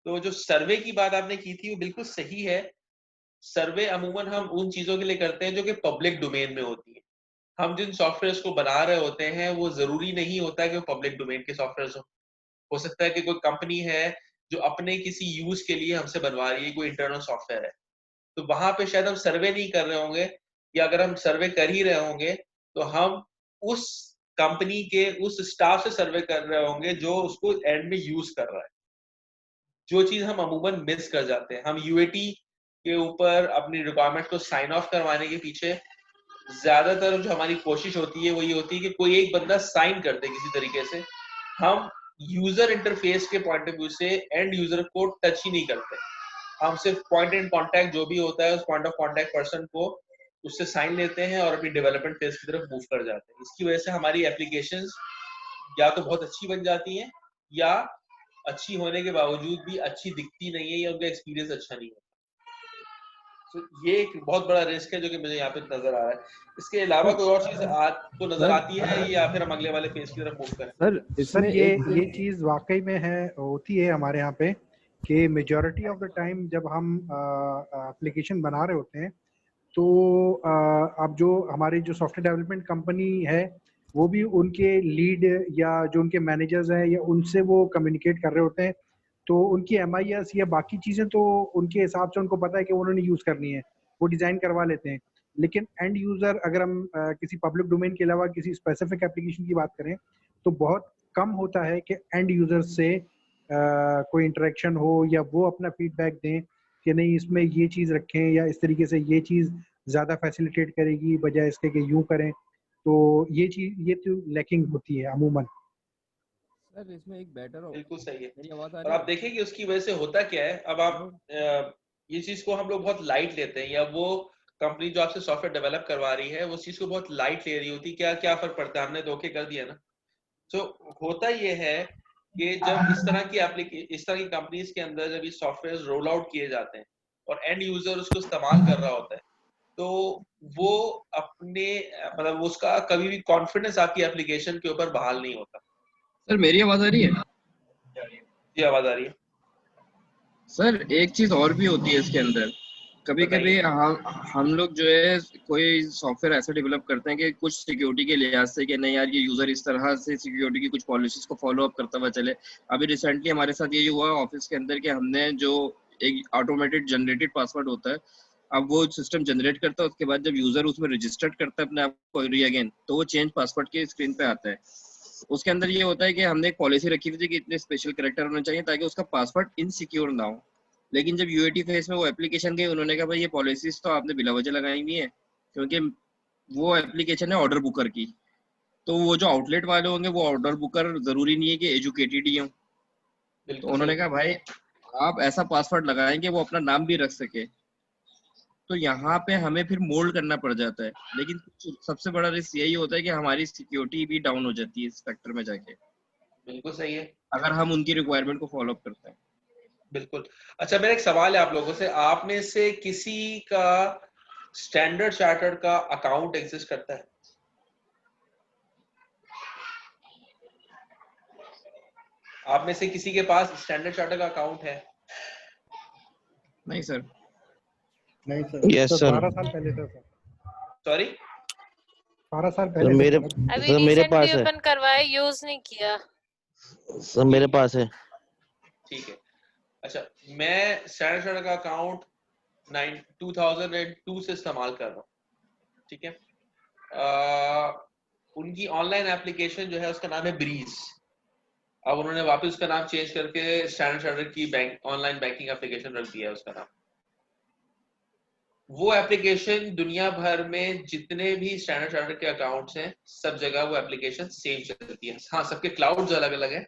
तो जो सर्वे की बात आपने की थी वो बिल्कुल सही है। सर्वे अमूमन हम उन चीजों के लिए करते हैं जो कि पब्लिक डोमेन में होती है। हम जिन सॉफ्टवेयर को बना रहे होते हैं वो जरूरी नहीं होता कि वो पब्लिक डोमेन के सॉफ्टवेयर हो सकता है कि कोई कंपनी है जो अपने किसी यूज के लिए हमसे बनवा रही है, कोई इंटरनल सॉफ्टवेयर है, तो वहां पे शायद हम सर्वे नहीं कर रहे होंगे, या अगर हम सर्वे कर ही रहे होंगे तो हम उस कंपनी के उस स्टाफ से सर्वे कर रहे होंगे जो उसको एंड में यूज कर रहा है। जो चीज हम अमूमन मिस कर जाते हैं, हम यूएटी के ऊपर अपनी रिक्वायरमेंट को साइन ऑफ करवाने के पीछे ज्यादातर जो हमारी कोशिश होती है वो ये होती है कि कोई एक बंदा साइन कर दे किसी तरीके से। हम यूजर इंटरफेस के पॉइंट ऑफ व्यू से एंड यूजर को टच ही नहीं करते, हम सिर्फ पॉइंट इन कांटेक्ट जो भी होता है उस पॉइंट ऑफ कांटेक्ट पर्सन को उससे साइन लेते हैं और अपनी डेवलपमेंट फेज की तरफ मूव कर जाते हैं। इसकी वजह से हमारी एप्लीकेशंस या तो बहुत अच्छी बन जाती हैं या अच्छी होने के बावजूद भी अच्छी दिखती नहीं है या उनका एक्सपीरियंस अच्छा नहीं है। तो ये एक बहुत बड़ा रिस्क है जो कि मुझे यहाँ पे नजर आ रहा है। इसके अलावा कोई और चीज आपको नजर आती है या फिर हम अगले वाले फेज की तरफ मूव करें? सर इसमें ये चीज वाकई में है, होती है हमारे यहाँ पे कि मेजॉरिटी ऑफ द टाइम जब हम एप्लीकेशन बना रहे होते हैं तो अब जो हमारी जो सॉफ्टवेयर डेवलपमेंट कंपनी है वो भी उनके लीड या जो उनके मैनेजर्स हैं या उनसे वो कम्युनिकेट कर रहे होते हैं, तो उनकी एमआईएस या बाकी चीज़ें तो उनके हिसाब से उनको पता है कि उन्होंने यूज़ करनी है, वो डिज़ाइन करवा लेते हैं। लेकिन एंड यूज़र अगर हम किसी पब्लिक डोमेन के अलावा किसी स्पेसिफिक एप्लीकेशन की बात करें तो बहुत कम होता है कि एंड यूज़र से कोई इंटरेक्शन हो या वो अपना फीडबैक दें कि नहीं इसमें ये चीज़ रखें या इस तरीके से ये चीज़ ज़्यादा फैसिलिटेट करेगी बजाय इसके कि यूँ करें। तो ये चीज़ ये तो लैकिंग होती है अमूमन। सर इसमें एक बेटर बिल्कुल सही है। मेरी आवाज आ और रही आप है? देखिए कि उसकी वजह से होता क्या है, अब आप ये चीज को हम लोग बहुत लाइट लेते हैं, या वो कंपनी जो आपसे सॉफ्टवेयर डेवलप करवा रही है वो चीज को बहुत लाइट ले रही होती है, क्या क्या फर्क पड़ता है, हमने धोखे कर दिया ना। तो होता ये है कि जब इस तरह की कंपनीज के अंदर जब ये सॉफ्टवेयर रोल आउट किए जाते हैं और एंड यूजर उसको इस्तेमाल कर रहा होता है, तो वो अपने मतलब उसका कभी भी कॉन्फिडेंस आपकी एप्लीकेशन के ऊपर बहाल नहीं होता। सर मेरी आवाज आ रही है? जी आवाज आ रही है सर एक चीज और भी होती है इसके अंदर, कभी कभी बताइए। हम लोग जो है कोई सॉफ्टवेयर ऐसा डेवलप करते हैं कि कुछ सिक्योरिटी के लिहाज से कि नहीं यार ये यूजर इस तरह से सिक्योरिटी की कुछ पॉलिसीज को फॉलो अप करता हुआ चले। अभी रिसेंटली हमारे साथ ये हुआ ऑफिस के अंदर कि हमने जो एक ऑटोमेटेड जनरेटेड पासवर्ड होता है, अब वो सिस्टम जनरेट करता है, उसके बाद जब यूजर उसमें रजिस्टर्ड करता है अपने आप को रीअगेन, तो वो चेंज पासवर्ड के स्क्रीन पे आता है। उसके अंदर ये होता है कि हमने एक पॉलिसी रखी हुई थी कि इतने स्पेशल कैरेक्टर होने चाहिए ताकि उसका पासवर्ड इनसिक्योर ना हो। लेकिन जब यूएटी फेस में वो एप्लीकेशन गई, उन्होंने कहा भाई ये पॉलिसीज तो आपने बिला वजह लगाई हुई है, क्योंकि वो एप्लीकेशन है ऑर्डर बुकर की, तो वो जो आउटलेट वाले होंगे वो ऑर्डर बुकर जरूरी नहीं है कि एजुकेटेड ही हो। तो बिल्कुल उन्होंने सही। कहा भाई आप ऐसा पासवर्ड लगाएं कि वो अपना नाम भी रख सके। तो यहाँ पे हमें फिर मोल्ड करना पड़ जाता है, लेकिन सबसे बड़ा रिस्क यही होता है कि हमारी सिक्योरिटी भी डाउन हो जाती है इस फैक्टर में जाके, बिल्कुल सही है। अगर हम उनकी रिक्वायरमेंट को फॉलो अप करते हैं। बिल्कुल। अच्छा, मेरा एक सवाल है आप लोगों से, आप में से किसी का स्टैंडर्ड चार्टर्ड का अकाउंट एग्जिस्ट करता है? आप में से किसी के पास स्टैंडर्ड चार्टर्ड का अकाउंट है? नहीं सर। नहीं सर। Yes sir sir. 12 साल पहले था सर, सॉरी? 12 साल सर पहले था मेरे सर। अभी सर मेरे रिसेंटली पास है। ओपन करवाया, यूज नहीं किया। सर मेरे पास है। ठीक है। अच्छा, मैं स्टैंडर्ड चार्टर्ड का अकाउंट 2002 से इस्तेमाल कर रहा हूँ, ठीक है। उनकी ऑनलाइन एप्लीकेशन जो है उसका नाम है ब्रीज। अब उन्होंने वापस उसका नाम चेंज करके स्टैंडर्ड चार्टर्ड की बैंक ऑनलाइन बैंकिंग एप्लीकेशन रख दिया है उसका नाम। वो एप्लीकेशन दुनिया भर में जितने भी स्टैंडर्ड चार्टर्ड के अकाउंट्स हैं सब जगह वो एप्लीकेशन सेम चलती है। हाँ, सबके क्लाउड्स अलग अलग हैं,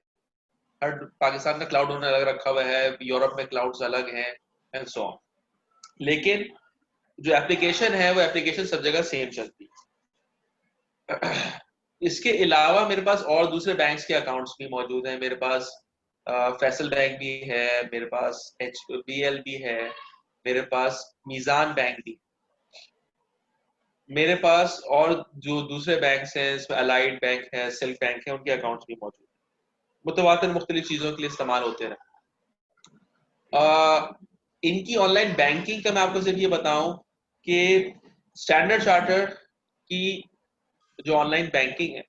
हर पाकिस्तान में क्लाउड उन्होंने अलग रखा हुआ है, यूरोप में क्लाउड्स अलग हैं एंड सो ऑन, लेकिन जो एप्लीकेशन है वो एप्लीकेशन सब जगह सेम चलती है। इसके अलावा मेरे पास और दूसरे बैंक्स के अकाउंट्स भी मौजूद हैं। मेरे पास फैसल बैंक भी है, मेरे पास HBL भी है, मेरे पास मीजान बैंक भी, मेरे पास और जो दूसरे बैंक्स हैं इसमें अलाइड बैंक है, सिल्क बैंक है, उनके अकाउंट्स भी मौजूद हैं। मुतवातिर मुख्तलिफ चीज़ों के लिए इस्तेमाल होते रहे। इनकी ऑनलाइन बैंकिंग का मैं आपको सिर्फ ये बताऊं कि स्टैंडर्ड चार्टर्ड की जो ऑनलाइन बैंकिंग है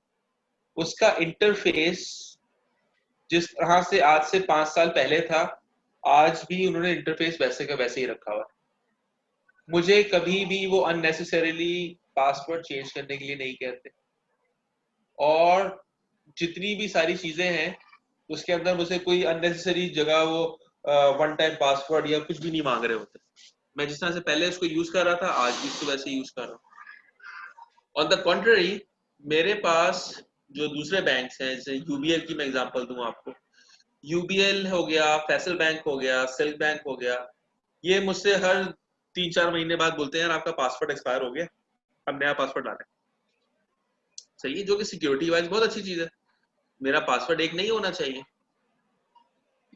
उसका इंटरफेस जिस तरह से आज से 5 साल पहले था, आज भी उन्होंने इंटरफेस वैसे का वैसे ही रखा हुआ है। मुझे कभी भी वो अननेसेसरीली पासवर्ड चेंज करने के लिए नहीं कहते, और जितनी भी सारी चीजें हैं उसके अंदर मुझे कोई अननेसेसरी जगह वो वन टाइम पासवर्ड या कुछ भी नहीं मांग रहे होते। मैं जिस तरह से पहले उसको यूज कर रहा था आज भी इसको वैसे यूज कर रहा हूँ। ऑन द कॉन्ट्ररी, मेरे पास जो दूसरे बैंक्स हैं, जैसे यूबीएल की मैं एग्जांपल दूं आपको, यूबीएल हो गया, फैसल बैंक हो गया, सिल्क बैंक हो गया, ये मुझसे हर 3-4 महीने बाद बोलते हैं यार आपका पासवर्ड एक्सपायर हो गया, अब नया पासवर्ड लाना है। सही है, जो कि सिक्योरिटी वाइज बहुत अच्छी चीज है, मेरा पासवर्ड एक नहीं होना चाहिए,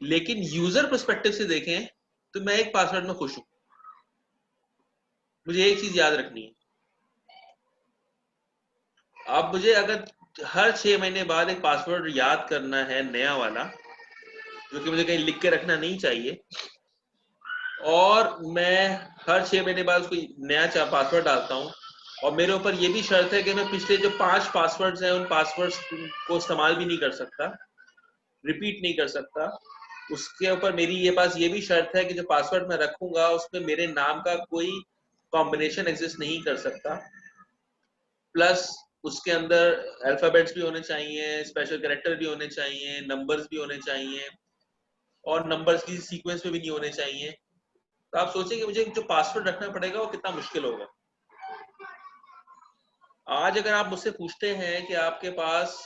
लेकिन यूजर पर्सपेक्टिव से देखें तो मैं एक पासवर्ड में खुश हूं। मुझे एक चीज याद रखनी है, अब मुझे अगर हर 6 महीने बाद एक पासवर्ड याद करना है नया वाला, जो कि मुझे कहीं लिख के रखना नहीं चाहिए, और मैं हर 6 महीने बाद उसको नया पासवर्ड डालता हूँ, और मेरे ऊपर ये भी शर्त है कि मैं पिछले जो 5 पासवर्ड्स हैं उन पासवर्ड्स को इस्तेमाल भी नहीं कर सकता, रिपीट नहीं कर सकता, उसके ऊपर मेरी ये पास ये भी शर्त है कि जो पासवर्ड मैं रखूंगा उसमें मेरे नाम का कोई कॉम्बिनेशन एग्जिस्ट नहीं कर सकता, प्लस उसके अंदर अल्फाबेट्स भी होने चाहिए, स्पेशल कैरेक्टर भी होने चाहिए, नंबर्स भी होने चाहिए, और नंबर्स की सीक्वेंस में भी नहीं होने चाहिए। तो आप सोचेंगे मुझे जो पासवर्ड रखना पड़ेगा वो कितना मुश्किल होगा। आज अगर आप मुझसे पूछते हैं कि आपके पास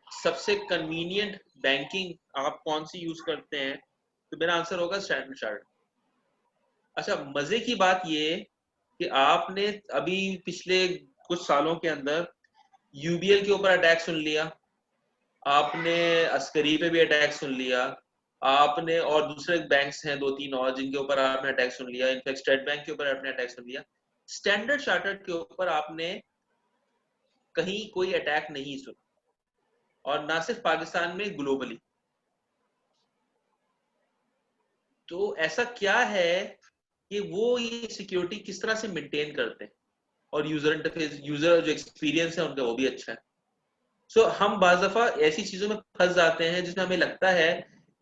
सबसे कन्वीनियंट बैंकिंग आप कौन सी यूज करते हैं, तो मेरा आंसर होगा स्टैंडर्ड चार्टर्ड। अच्छा, मजे की बात ये कि आपने अभी पिछले कुछ सालों के अंदर यूबीएल के ऊपर अटैक सुन लिया, आपने अस्करी पे भी अटैक सुन लिया, आपने और दूसरे बैंक्स हैं 2-3 और जिनके ऊपर आपने अटैक सुन लिया, इनफैक्ट स्टेट बैंक के ऊपर आपने अटैक सुन लिया। स्टैंडर्ड चार्टर्ड के ऊपर आपने कहीं कोई अटैक नहीं सुना, और ना सिर्फ पाकिस्तान में, ग्लोबली। तो ऐसा क्या है कि वो ये सिक्योरिटी किस तरह से मेंटेन करते हैं, और यूजर इंटरफेस, यूजर जो एक्सपीरियंस है उनका वो भी अच्छा है। सो हम बाज़ दफा ऐसी चीजों में फंस जाते हैं जिसमें हमें लगता है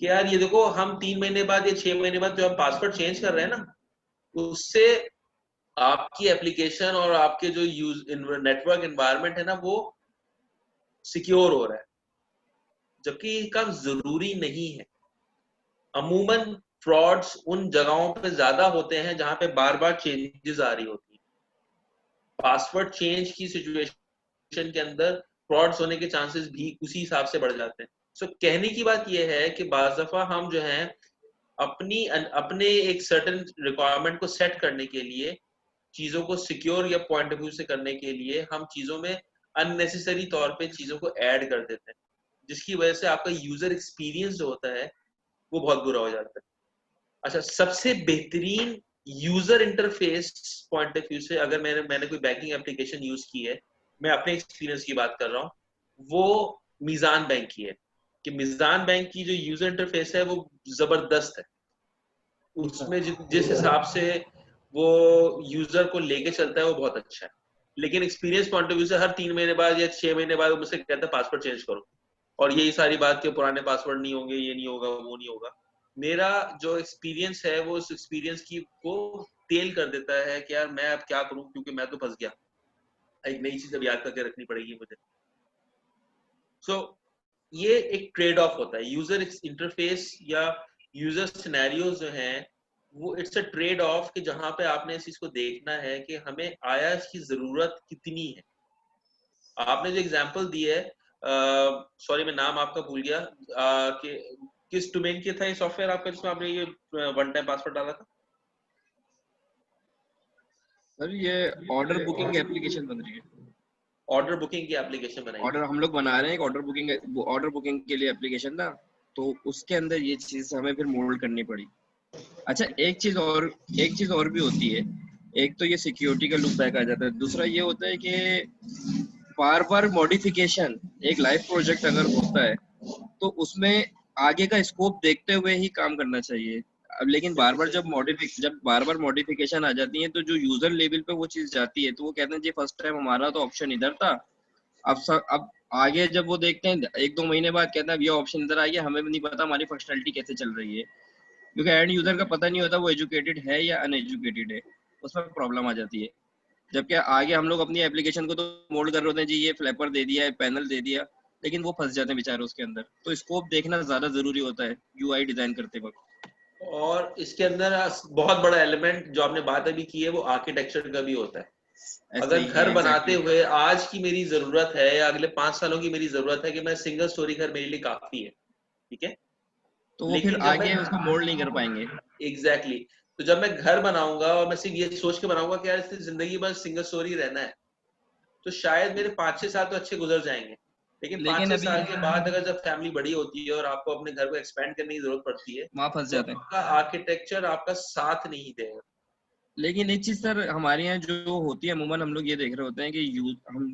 कि यार ये देखो, हम 3 महीने बाद या 6 महीने बाद जो हम पासवर्ड चेंज कर रहे हैं ना, उससे आपकी एप्लीकेशन और आपके जो यूज नेटवर्क एनवायरनमेंट है ना, वो सिक्योर हो रहा है, जबकि ये काम जरूरी नहीं है। अमूमन फ्रॉड्स उन जगहों पे ज्यादा होते हैं जहां पे बार बार चेंजेस आ रही होती है। पासवर्ड चेंज की सिचुएशन के अंदर फ्रॉड्स होने के चांसेस भी उसी हिसाब से बढ़ जाते हैं। सो कहने की बात यह है कि बाज़ दफा हम जो है अपने एक सर्टेन रिक्वायरमेंट को सेट करने के लिए, चीजों को सिक्योर या पॉइंट ऑफ व्यू से करने के लिए, हम चीजों में अननेसेसरी तौर पे चीजों को ऐड कर देते हैं, जिसकी वजह से आपका यूजर एक्सपीरियंस जो होता है वो बहुत बुरा हो जाता है। अच्छा, सबसे बेहतरीन user interface point of view से अगर मैंने कोई बैंकिंग एप्लीकेशन यूज की है, मैं अपने एक्सपीरियंस की बात कर रहा हूँ, वो मीजान बैंक की है। कि मीजान बैंक की जो यूजर इंटरफेस है वो जबरदस्त है। उसमें जिस हिसाब से वो यूजर को लेके चलता है वो बहुत अच्छा है, लेकिन एक्सपीरियंस पॉइंट ऑफ व्यू से हर 3 महीने बाद या 6 महीने बाद मुझसे कहता है पासवर्ड चेंज करो, और यही सारी बात के पुराने पासवर्ड नहीं होंगे, ये नहीं होगा, वो नहीं होगा। मेरा जो एक्सपीरियंस है वो उस एक्सपीरियंस की को तेल कर देता है कि यार मैं अब क्या करूं, क्योंकि मैं तो फंस गया, एक नई चीज अब याद करके रखनी पड़ेगी मुझे। सो ये एक ट्रेड ऑफ होता है। यूजर इंटरफेस या यूजर सिनेरियोज जो हैं वो इट्स अ ट्रेड ऑफ, कि जहां पे आपने इस चीज को देखना है कि हमें आया इसकी जरूरत कितनी है। आपने जो एग्जांपल दी है, सॉरी मैं नाम आपका भूल गया, कि किस डोमेन के था ये सॉफ्टवेयर आपका जिसमें आपने ये वन टाइम पासवर्ड डाला था? सर ये ऑर्डर बुकिंग एप्लीकेशन बन रही है। ऑर्डर बुकिंग की एप्लीकेशन बनाई ऑर्डर हम लोग बना रहे हैं, एक ऑर्डर बुकिंग के लिए एप्लीकेशन ना, तो उसके अंदर ये चीज हमें फिर मोल्ड करनी पड़ी। अच्छा, एक चीज और भी होती है। एक तो ये सिक्योरिटी का लूप बैक आ जाता है, दूसरा ये होता है कि बार बार मॉडिफिकेशन, एक लाइव प्रोजेक्ट अगर होता है तो उसमें आगे का स्कोप देखते हुए ही काम करना चाहिए। अब लेकिन बार बार मॉडिफिकेशन आ जाती है तो जो यूजर लेवल पे वो चीज जाती है तो वो कहते हैं जी फर्स्ट टाइम हमारा तो ऑप्शन इधर था, अब आगे जब वो देखते हैं 1-2 महीने बाद कहते हैं अब ये ऑप्शन इधर आ गया, हमें भी नहीं पता हमारी फंक्शनलिटी कैसे चल रही है, क्योंकि एंड यूजर का पता नहीं होता वो एजुकेटेड है या अनएजुकेटेड है, उसमें प्रॉब्लम आ जाती है। जबकि आगे हम लोग अपनी एप्लीकेशन को तो मोल्ड कर रहे होते हैं जी, ये फ्लैपर दे दिया है, पैनल दे दिया, लेकिन वो फंस जाते हैं बेचारे उसके अंदर। तो स्कोप देखना ज्यादा जरूरी होता है यूआई डिजाइन करते वक्त। और इसके अंदर बहुत बड़ा एलिमेंट जो आपने बात अभी की है वो आर्किटेक्चर का भी होता है। अगर घर बनाते हुए आज की मेरी जरूरत है या अगले 5 सालों की मेरी जरूरत है कि मैं सिंगल स्टोरी घर मेरे लिए काफी है, ठीक है, तो वो फिर आगे उसको मोल्ड नहीं कर पाएंगे। एग्जैक्टली। तो जब मैं घर बनाऊंगा और मैं सिर्फ ये सोच के बनाऊंगा कि यार इसकी जिंदगी भर सिंगल स्टोरी रहना है, तो शायद मेरे 5-6 साल तो अच्छे गुजर जाएंगे, लेकिन 5-6 साल के बाद अगर जब फैमिली बड़ी होती है और आपको अपने घर को एक्सपेंड करने की जरूरत पड़ती है, वहां फंस जाते हैं, आपका आर्किटेक्चर आपका साथ नहीं देगा। लेकिन एक चीज सर हमारे यहाँ जो होती है अमूमन हम लोग ये देख रहे होते हैं कि हम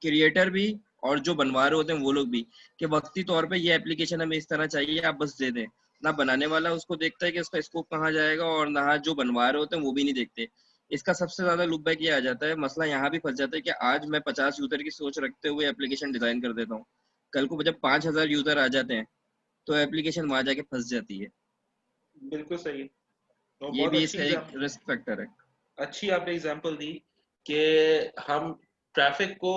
क्रिएटर भी और जो बनवा रहे होते हैं वो लोग भी, कि वक्ती तौर पे ये एप्लीकेशन हमें इस तरह चाहिए आप बस दे दें, ना बनाने वाला उसको देखता है कि उसका स्कोप कहाँ जाएगा, और ना जो बनवा रहे होते हैं वो भी नहीं देखते। इसका सबसे ज्यादा लूप बैक ये आ जाता है, मसला यहाँ भी फंस जाता है कि आज मैं 50 यूजर की सोच रखते हुए एप्लीकेशन डिजाइन कर देता हूँ, कल को जब 5000 यूजर आ जाते हैं तो एप्लीकेशन वहां जाके फंस जाती है। बिल्कुल सही। तो ये भी इसका एक रिस्क फैक्टर है। अच्छी आपने एग्जांपल दी कि हम ट्रैफिक को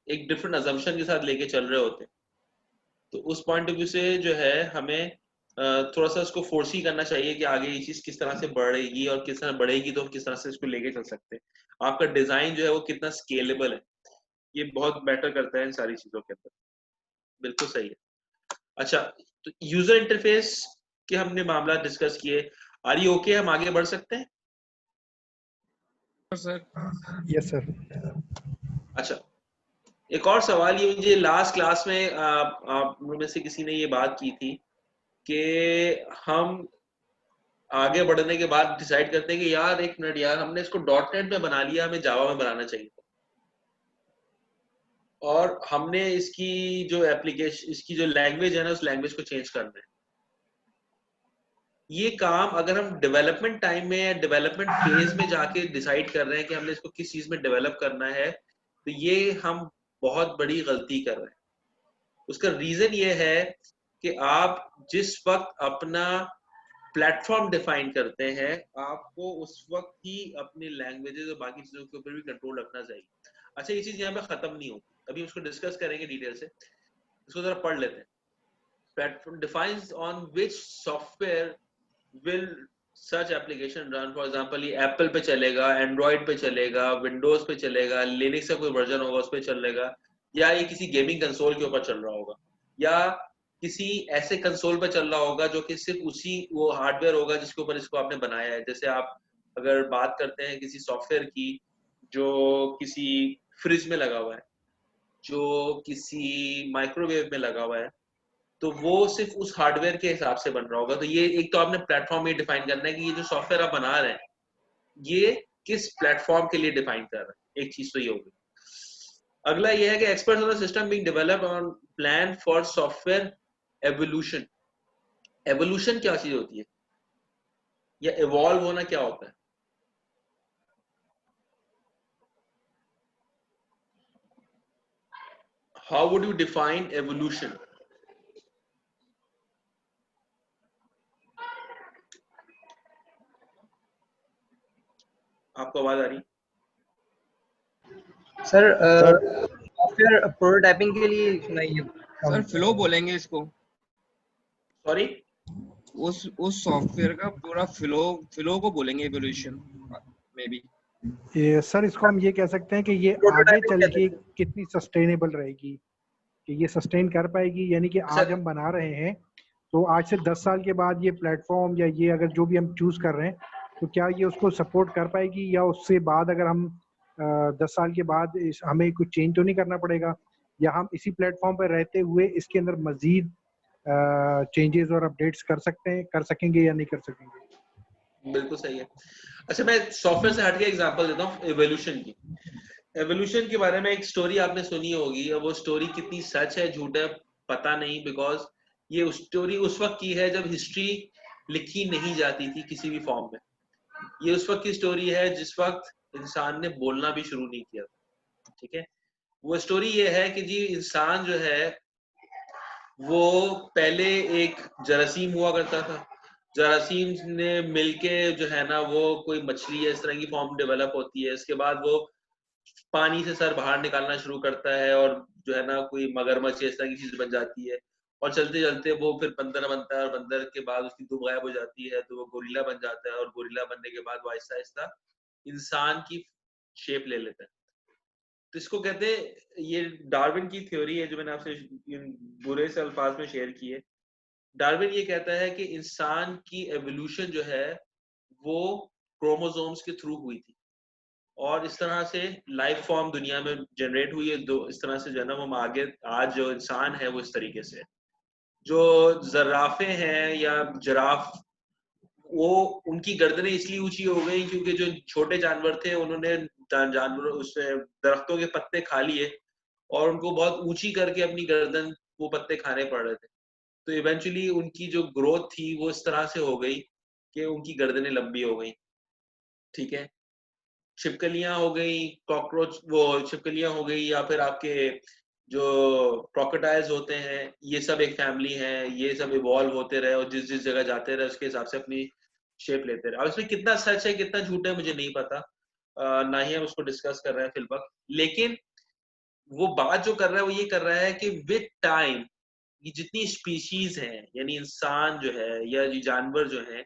एक डिफरेंट अजम्पशन के साथ लेके चल रहे होते हैं, तो उस पॉइंट ऑफ व्यू से जो है हमें थोड़ा सा उसको फोर्स ही करना चाहिए कि आगे ये चीज किस तरह से बढ़ेगी, और किस तरह बढ़ेगी तो किस तरह से इसको लेके चल सकते हैं। आपका डिजाइन जो है वो कितना स्केलेबल है, ये बहुत मैटर करता है इन सारी चीजों के अंदर। बिल्कुल सही है। अच्छा, तो यूजर इंटरफेस के हमने मामला डिस्कस किए। आर यू ओके, हम आगे बढ़ सकते हैं? Yes sir. अच्छा, एक और सवाल ये, मुझे लास्ट क्लास में आप में से किसी ने ये बात की थी कि हम आगे बढ़ने के बाद डिसाइड करते हैं कि यार एक मिनट यार, हमने इसको डॉट नेट में बना लिया, हमें जावा में बनाना चाहिए और हमने इसकी जो एप्लीकेशन, इसकी जो लैंग्वेज है ना, उस लैंग्वेज को चेंज करना है। ये काम अगर हम डेवलपमेंट टाइम में या डेवलपमेंट फेज में जाके डिसाइड कर रहे हैं कि हमने इसको किस चीज में डेवलप करना है, तो ये हम बहुत बड़ी गलती कर रहे हैं। उसका रीजन ये है कि आप जिस वक्त अपना प्लेटफॉर्म डिफाइन करते हैं, आपको उस वक्त ही अपनी लैंग्वेजेस और बाकी चीजों के ऊपर भी कंट्रोल रखना चाहिए। अच्छा, ये चीज यहाँ पे खत्म नहीं होती, अभी उसको डिस्कस करेंगे डिटेल से, इसको जरा पढ़ लेते हैं। Platform defines on which software will such application run। For example ये एप्पल पे चलेगा, एंड्रॉइड पे चलेगा, विंडोज पे चलेगा, लिनक्स का कोई वर्जन होगा उस पे चलेगा, या ये किसी गेमिंग कंसोल के ऊपर चल रहा होगा, या किसी ऐसे कंसोल पे चल रहा होगा जो कि सिर्फ उसी वो हार्डवेयर होगा जिसके ऊपर इसको आपने बनाया है। जैसे आप अगर बात करते हैं किसी सॉफ्टवेयर की जो किसी फ्रिज में लगा हुआ है, जो किसी माइक्रोवेव में लगा हुआ है, तो वो सिर्फ उस हार्डवेयर के हिसाब से बन रहा होगा। तो ये एक तो आपने प्लेटफॉर्म में डिफाइन करना है कि ये जो सॉफ्टवेयर आप बना रहे हैं ये किस प्लेटफॉर्म के लिए डिफाइन कर रहे हैं। एक चीज तो ये होगी। अगला ये है कि experts on the system being developed on plan for software evolution. Evolution क्या चीज होती है, या इवॉल्व होना क्या होता है? How would you define evolution? आपको आवाज आ रही? सर सॉफ्टवेयर प्रोटोटाइपिंग के लिए सुनाइए। सर फ्लो बोलेंगे इसको, सॉरी, उस सॉफ्टवेयर का पूरा फ्लो को बोलेंगे एवोल्यूशन मे बी। ये सर इसको हम ये कह सकते हैं कि ये आगे प्रोटोटाइपिंग चल कहते के हैं। कितनी सस्टेनेबल रहेगी, कि ये सस्टेन कर पाएगी। यानी कि आज हम बना रहे हैं तो आज से 10 साल के बाद ये प्लेटफॉर्म या ये अगर जो भी हम चूज कर रहे हैं तो क्या ये उसको सपोर्ट कर पाएगी, या उससे बाद अगर हम 10 साल के बाद हमें कुछ चेंज तो नहीं करना पड़ेगा, या हम इसी प्लेटफॉर्म पर रहते हुए इसके अंदर मजीद चेंजेस और अपडेट्स कर सकेंगे या नहीं कर सकेंगे। बिल्कुल सही है। अच्छा, मैं सॉफ्टवेयर से हटके एग्जांपल देता हूँ एवोल्यूशन की। एवोल्यूशन के बारे में एक स्टोरी आपने सुनी होगी, और वो स्टोरी कितनी सच है झूठ है पता नहीं, बिकॉज ये उस स्टोरी उस वक्त की है जब हिस्ट्री लिखी नहीं जाती थी किसी भी फॉर्म में। ये उस वक्त की स्टोरी है जिस वक्त इंसान ने बोलना भी शुरू नहीं किया था। ठीक है, वो स्टोरी ये है कि जी इंसान जो है वो पहले एक जरासीम हुआ करता था। जरासीम ने मिलके जो है ना वो कोई मछली है इस तरह की फॉर्म डेवलप होती है। इसके बाद वो पानी से सर बाहर निकालना शुरू करता है और जो है ना कोई मगरमच्छ इस तरह की चीज बन जाती है, और चलते चलते वो फिर बंदर बनता है, और बंदर के बाद उसकी दुम गायब हो जाती है तो वो गोरिल्ला बन जाता है, और गोरिल्ला बनने के बाद वो आहिस्ता आहिस्ता इंसान की शेप ले लेता है। तो इसको कहते हैं, ये डार्विन की थ्योरी है जो मैंने आपसे बुरे से अल्फाज में शेयर की है। डार्विन ये कहता है कि इंसान की एवोल्यूशन जो है वो क्रोमोसोम्स के थ्रू हुई थी, और इस तरह से लाइफ फॉर्म दुनिया में जनरेट हुई है। दो इस तरह से जो है ना हम आगे आज जो इंसान है वो इस तरीके से। जो जराफे हैं या जिराफ, वो उनकी गर्दनें इसलिए ऊंची हो गई क्योंकि जो छोटे जानवर थे उन्होंने जानवरों उससे दरख्तों के पत्ते खा लिए, और उनको बहुत ऊंची करके अपनी गर्दन वो पत्ते खाने पड़ रहे थे। तो इवेंचुअली उनकी जो ग्रोथ थी वो इस तरह से हो गई कि उनकी गर्दनें लंबी हो गई। ठीक है, छिपकलियां हो गई, कॉकरोच वो छिपकलियां हो गई, या फिर आपके जो क्रोकोडाइल्स होते हैं, ये सब एक फैमिली है। ये सब इवॉल्व होते रहे और जिस जिस जगह जाते रहे उसके हिसाब से अपनी शेप लेते रहे। अब इसमें कितना सच है कितना झूठ है मुझे नहीं पता, ना ही हम उसको डिस्कस कर रहे हैं फिलहाल। लेकिन वो बात जो कर रहा है वो ये कर रहा है कि विद टाइम ये जितनी स्पीशीज हैं, यानी इंसान जो है या ये जानवर जो है,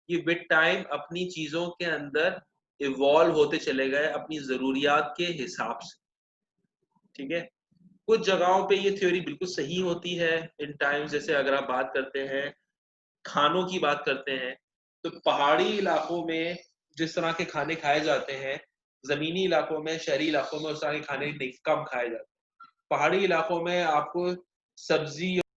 ये विद टाइम अपनी चीजों के अंदर इवॉल्व होते चले गए अपनी जरूरियात के हिसाब से। ठीक है, कुछ जगहों पे ये थ्योरी बिल्कुल सही होती है इन टाइम्स। जैसे अगर आप बात करते हैं खानों की बात करते हैं, तो पहाड़ी इलाकों में जिस तरह के खाने खाए जाते हैं, जमीनी इलाकों में शहरी इलाकों में उस तरह के खाने नहीं कम खाए जाते हैं। पहाड़ी इलाकों में आपको सब्जी